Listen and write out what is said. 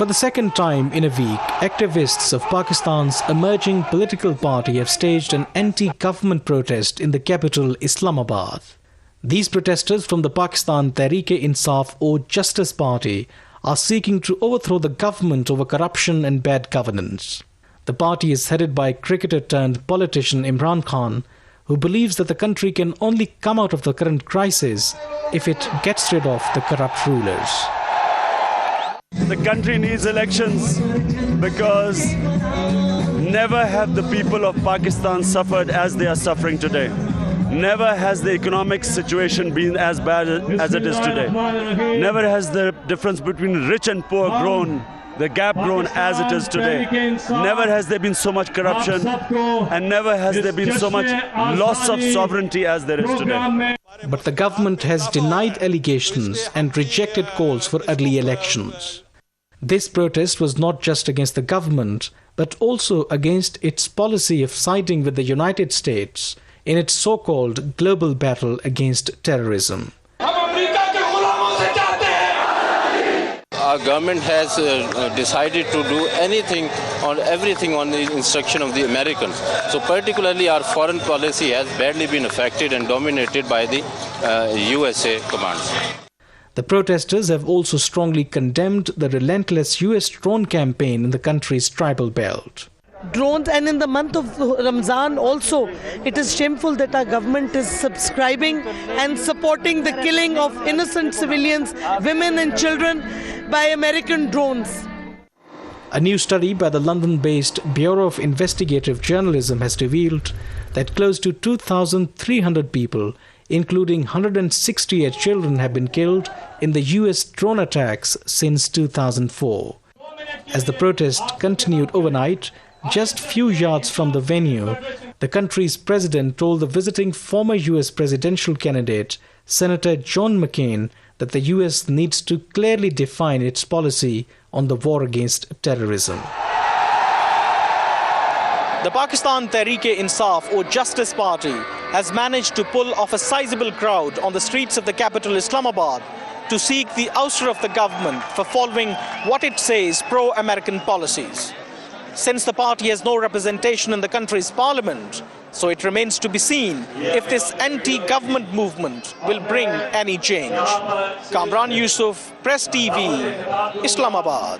For the second time in a week, activists of Pakistan's emerging political party have staged an anti-government protest in the capital, Islamabad. These protesters from the Pakistan Tehreek-e-Insaf or Justice Party are seeking to overthrow the government over corruption and bad governance. The party is headed by cricketer-turned-politician Imran Khan, who believes that the country can only come out of the current crisis if it gets rid of the corrupt rulers. The country needs elections because never have the people of Pakistan suffered as they are suffering today. Never has the economic situation been as bad as it is today. Never has the difference between rich and poor grown, the gap grown as it is today. Never has there been so much corruption, and never has there been so much loss of sovereignty as there is today. But the government has denied allegations and rejected calls for early elections. This protest was not just against the government, but also against its policy of siding with the United States in its so-called global battle against terrorism. Our government has decided to do everything on the instruction of the Americans. So particularly our foreign policy has badly been affected and dominated by the USA commands. The protesters have also strongly condemned the relentless US drone campaign in the country's tribal belt. Drones, and in the month of Ramzan also, it is shameful that our government is subscribing and supporting the killing of innocent civilians, women and children by American drones. A new study by the London-based Bureau of Investigative Journalism has revealed that close to 2,300 people, including 168 children, have been killed in the US drone attacks since 2004. As the protest continued overnight, just few yards from the venue, the country's president told the visiting former US presidential candidate, Senator John McCain, that the US needs to clearly define its policy on the war against terrorism. The Pakistan Tehreek-e-Insaf or Justice Party has managed to pull off a sizable crowd on the streets of the capital Islamabad to seek the ouster of the government for following what it says pro-American policies. Since the party has no representation in the country's parliament, so it remains to be seen if this anti-government movement will bring any change. Kamran Yusuf, Press TV, Islamabad.